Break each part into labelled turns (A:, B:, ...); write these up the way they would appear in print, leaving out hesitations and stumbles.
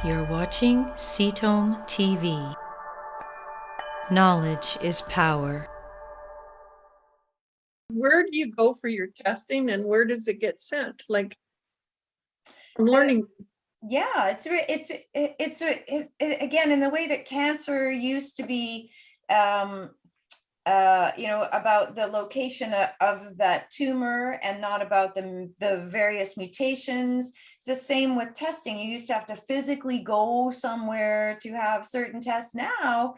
A: You're watching CTOM TV. Knowledge is power.
B: Where do you go for your testing and where does it get sent? Like, I'm learning.
C: Yeah, again, in the way that cancer used to be, about the location of that tumor and not about the various mutations. It's the same with testing. You used to have to physically go somewhere to have certain tests. Now,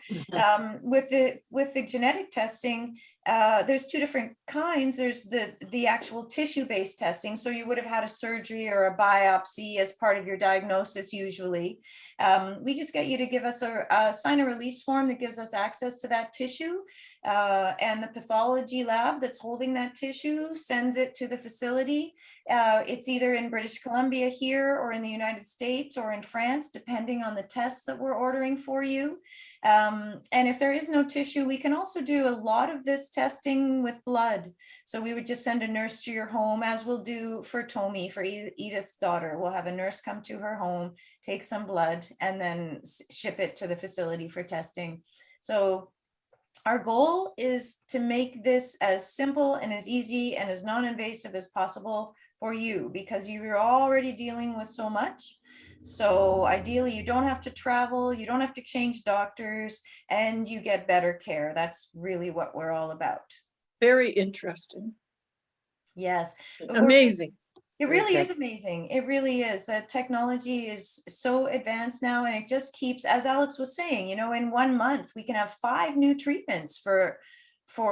C: with the genetic testing, there's two different kinds. There's the actual tissue-based testing. So you would have had a surgery or a biopsy as part of your diagnosis usually. We just get you to give us a sign a release form that gives us access to that tissue. And the pathology lab that's holding that tissue sends it to the facility. It's either in British Columbia here or in the United States or in France, depending on the tests that we're ordering for you. And if there is no tissue, we can also do a lot of this testing with blood. So we would just send a nurse to your home, as we'll do for Tommy, for Edith's daughter. We'll have a nurse come to her home, take some blood, and then ship it to the facility for testing. So our goal is to make this as simple and as easy and as non-invasive as possible for you, because you're already dealing with so much. So ideally, you don't have to travel, you don't have to change doctors, and you get better care. That's really what we're all about.
B: Very interesting.
C: Yes.
B: Amazing.
C: It really is amazing. It really is. That technology is so advanced now, and it just keeps, as Alex was saying, in 1 month, we can have 5 new treatments for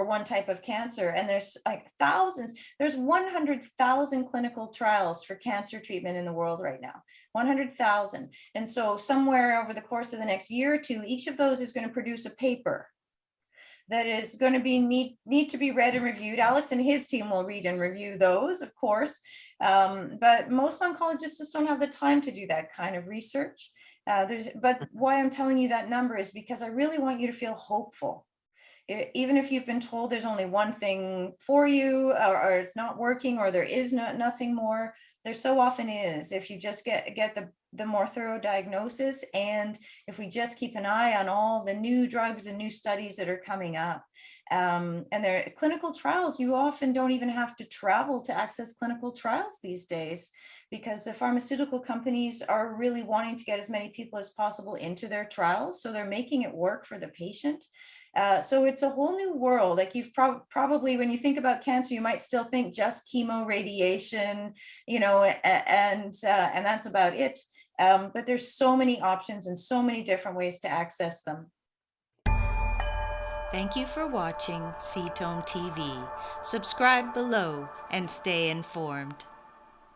C: one type of cancer. And there's like thousands, there's 100,000 clinical trials for cancer treatment in the world right now, 100,000. And so somewhere over the course of the next year or two, each of those is going to produce a paper that is going to be need to be read and reviewed. Alex and his team will read and review those, of course. But most oncologists just don't have the time to do that kind of research. But why I'm telling you that number is because I really want you to feel hopeful. Even if you've been told there's only one thing for you, or it's not working, or there is nothing more, there so often is, if you just get the more thorough diagnosis, and if we just keep an eye on all the new drugs and new studies that are coming up. And there are clinical trials. You often don't even have to travel to access clinical trials these days, because the pharmaceutical companies are really wanting to get as many people as possible into their trials. So they're making it work for the patient. So it's a whole new world. Like you've probably, when you think about cancer, you might still think just chemo, radiation, and that's about it. But there's so many options and so many different ways to access them.
A: Thank you for watching CTOM TV. Subscribe below and stay informed.